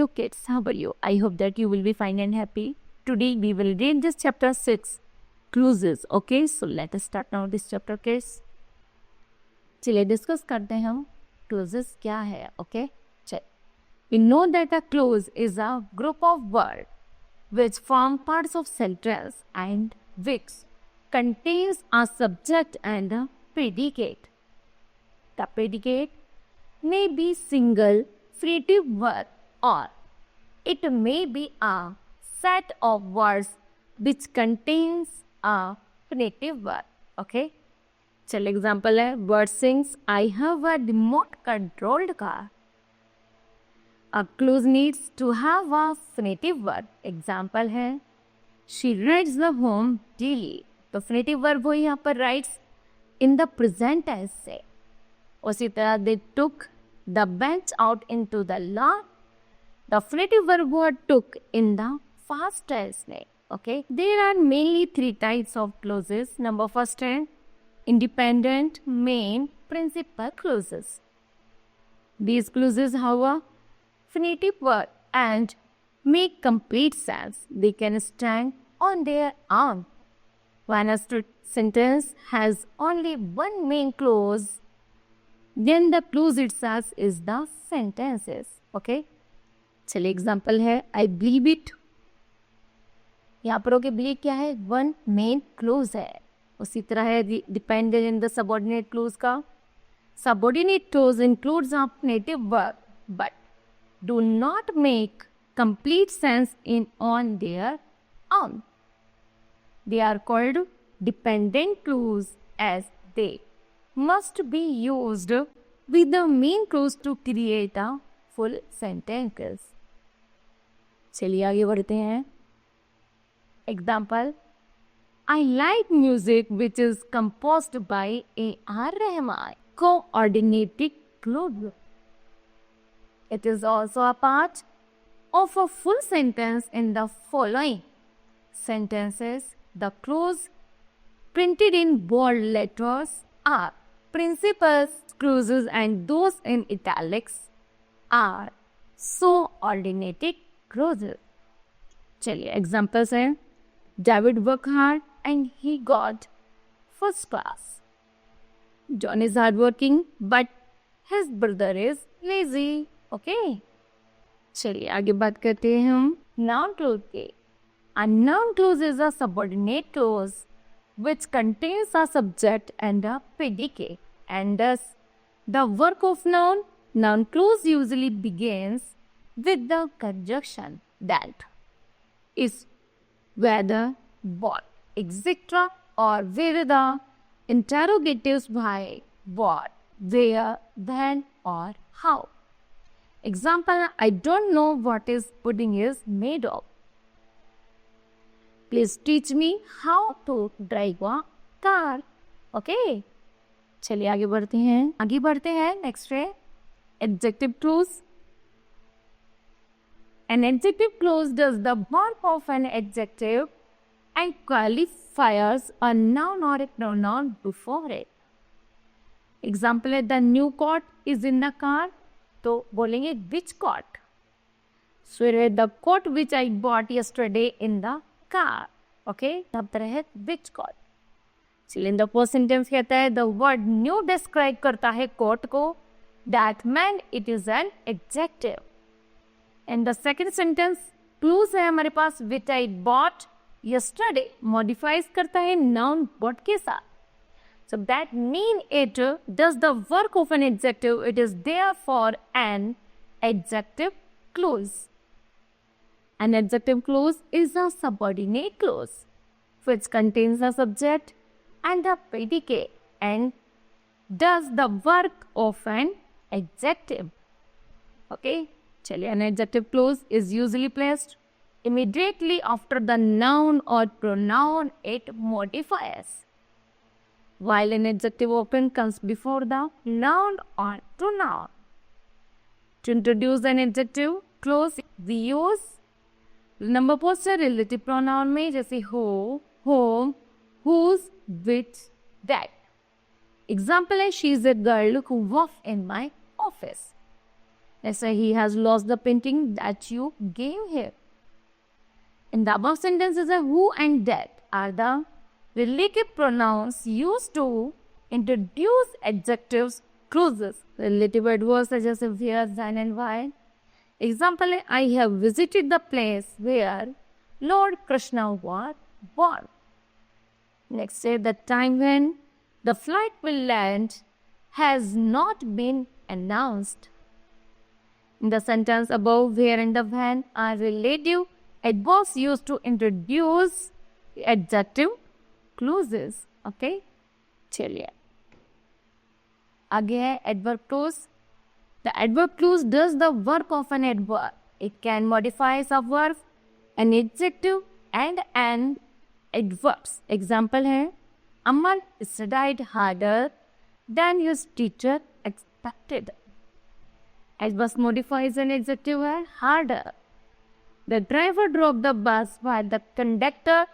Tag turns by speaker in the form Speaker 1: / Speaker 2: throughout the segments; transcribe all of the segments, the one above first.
Speaker 1: Hello kids, how are you? I hope that you will be fine and happy. Today we will read this chapter 6, Clues. Okay, so let us start now this chapter kids. चलिए discuss करते हैं हम closes क्या है. Okay चल, we know that a clause is a group of words which form parts of sentence and which contains a subject and a predicate. The predicate may be single infinitive word or it may be a set of words which contains a infinitive word. Okay, चल example है word sings I have a remote controlled car. A clause needs to have a infinitive verb. Example है she rides the home daily. तो infinitive verb वो यहाँ पर rides in the present tense से. उसी तरह they took the bench out into the lawn. The infinitive verb word took in the past tense में. Okay, there are mainly three types of clauses. Number first है independent, main, principal clauses. These clauses have a infinitive verb and make complete sense. They can stand on their own. When a sentence has only one main clause, then the clause itself is the sentences. Okay? चलिए example है I believe it. यहाँ पर okay believe क्या है? One main clause है. उसी तरह है dependent in the subordinate clause का. Subordinate clause includes a native verb but do not make complete sense in on their own. They are called dependent clause as they must be used with the main clause to create a full sentence. चलिए आगे बढ़ते हैं. Example I like music which is composed by A.R. Rahman. Coordinated clause. It is also a part of a full sentence in the following sentences. The clause printed in bold letters are principal clauses and those in italics are subordinated clauses. चलिए examples हैं. David worked hard and he got first class. John is hardworking but his brother is lazy. Okay. चलिए आगे बात करते हैं हम noun clause के. A noun clause is a subordinate clause which contains a subject and a predicate, and thus the work of noun clause usually begins with the conjunction that is whether, what, etc. or with the interrogatives why, what, where, when or how. Example, I don't know what is pudding is made of. Please teach me how to drive a car. Okay. चलिए आगे बढ़ते हैं next है adjective clause. An adjective clause does the work of an adjective and qualifies a noun or a pronoun before it. Example है the new coat is in the car. तो बोलेंगे which coat. So the coat which I bought yesterday in the car. Okay. तब तरह है which coat. चलिए in the first sentence कहता है the word new describe करता है coat को. That meant it is an adjective. And the second sentence clues है हमारे पास which I bought yesterday modifies करता है noun bought के साथ. So that mean it does the work of an adjective. It is therefore an adjective clause. An adjective clause is a subordinate clause which contains a subject and a predicate and does the work of an adjective. Okay. चलिए an adjective clause is usually placed immediately after the noun or pronoun it modifies, while an adjective often comes before the noun or pronoun. To introduce an adjective clause we use number poster relative pronoun में जैसे who, whom, whose, which, that. Example है she is a girl who works in my office. Let's say he has lost the painting that you gave him. In the above sentences, who and that are the relative pronouns used to introduce adjectives, clauses. Relative adverbs such as where, than, and why. Example, I have visited the place where Lord Krishna was born. Next, say the time when the flight will land has not been announced. In the sentence above, where and the when are relative adverbs used to introduce adjective clauses. Okay, चलिए आगे है adverb clause. The adverb clause does the work of an adverb. It can modify a verb, an adjective, and an adverbs. Example है Amar studied harder than his teacher expected. Adverb modifies an adjective है harder. The driver drove the bus while the conductor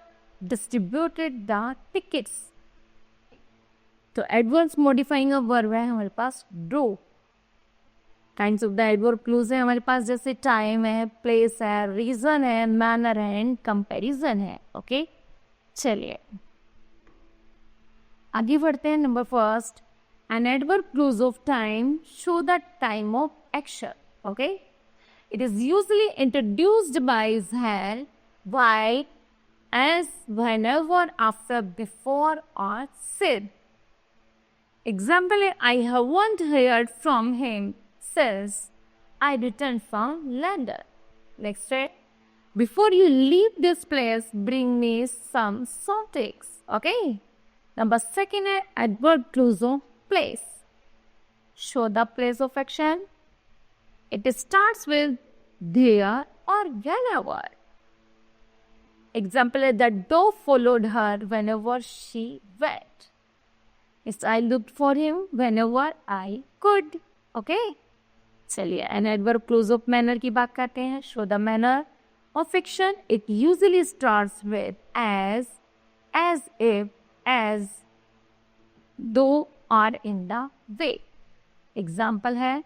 Speaker 1: distributed the tickets. तो adverbs modifying a verb है हमारे पास drove. Kinds of the adverb clause है हमारे पास जैसे time है, place है, reason है, manner है, and comparison है. Okay? चलिए आगे बढ़ते हैं. Number first, an adverb clause of time show the time of action. Okay? It is usually introduced by than, while, as, whenever, after, before, or said. Example, I haven't heard from him since I returned from London. Next step, before you leave this place, bring me some salt-cakes. Okay? Number second, adverb clause of place. Show the place of action. It starts with there or whenever. Example, the dog followed her whenever she went. Yes, I looked for him whenever I could. Okay? चलिए an adverb clause of manner की बात करते हैं. Show the manner of action. It usually starts with as if, as, though, or in the way. Example है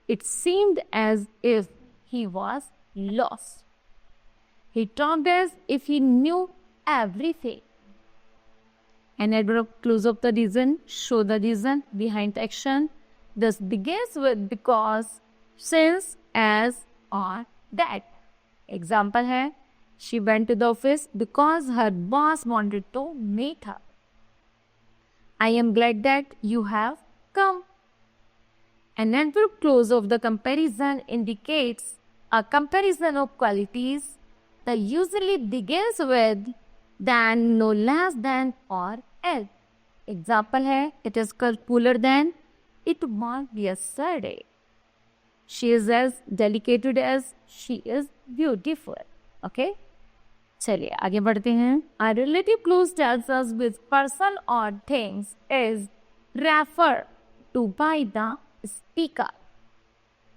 Speaker 1: it seemed as if he was lost. He talked as if he knew everything. An adverb clause of the reason. Show the reason behind the action. This begins with because, since, as, or that. Example है she went to the office because her boss wanted to meet her. I am glad that you have come. An adverb clause of the comparison indicates a comparison of qualities that usually begins with than, no less than, or else. Example है it is cooler than it was yesterday. She is as delicate as she is beautiful. Okay? चलिए आगे बढ़ते हैं. A relative clause tells us which person or things is referred to by the speaker.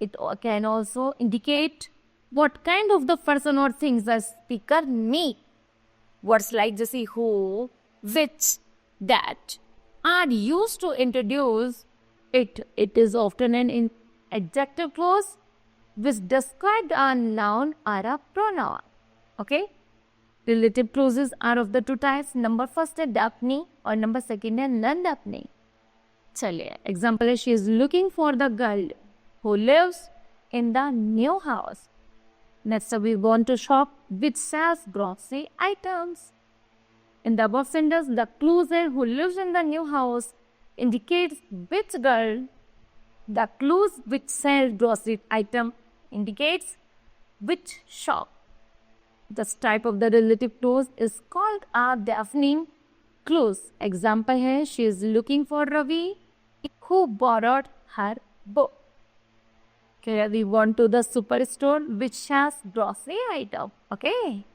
Speaker 1: It can also indicate what kind of the person or things the speaker means. Words like जैसे who, which, that are used to introduce it. It is often an adjective clause which describes a noun or a pronoun. Okay? Relative clauses are of the two types. Number first है अपनी और number second है नंद अपनी. चलिए example है she is looking for the girl who lives in the new house. Next we want to shop which sells grocery items. In the above sentence, the clause who lives in the new house indicates which girl. The clause which sells grocery item indicates which shop. This type of the relative clause is called a defining clause. Example है she is looking for Ravi who borrowed her book. Okay, we want to the superstore which has grocery item. Okay.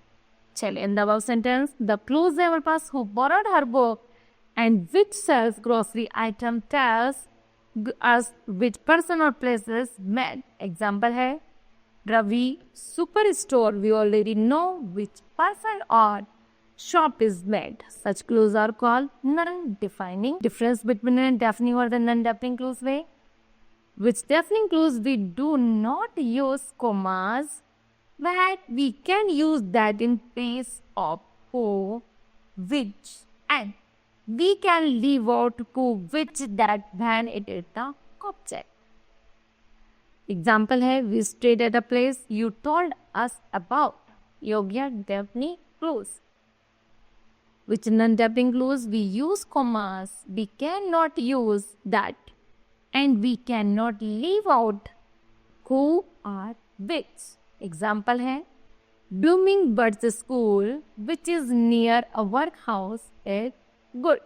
Speaker 1: चलिए in the above sentence, the clause है हमारे पास who borrowed her book and which sells grocery item tells us which person or places met. Example है Ravi superstore. We already know which person or shop is met. Such clauses are called non-defining. Difference between a defining or the non-defining clause way. With defining clues, we do not use commas, but we can use that in place of who, which, and we can leave out who, which, that when it is the object. Example है, we stayed at a place you told us about. योग्य defining clues. With non-defining clues, we use commas. We cannot use that. And we cannot leave out who or which. Example है, Blooming Buds School, which is near our house, is good.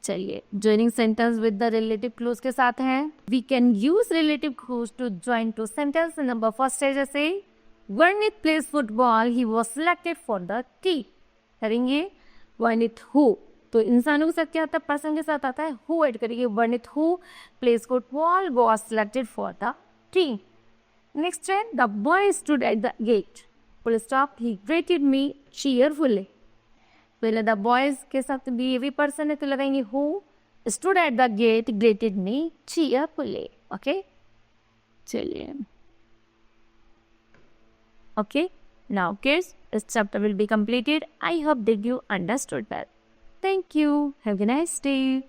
Speaker 1: चलिए, joining sentence with the relative clues के साथ हैं. We can use relative clues to join two sentences. Number first है जैसे, Granit plays football. He was selected for the team. करेंगे Granit who. तो इंसानों के साथ क्या आता है, पर्सन के साथ आता है who ऐड करेंगे. Granit who plays football was selected for the team. Next है, the boy stood at the gate. Full stop. He greeted me cheerfully. पहले द बॉयज के साथ भी ये भी पर्सन है तो लगाएंगे who stood at the gate greeted me cheerfully. Okay, चलिए. Okay, now kids, this chapter will be completed. I hope that you understood well. Thank you. Have a nice day.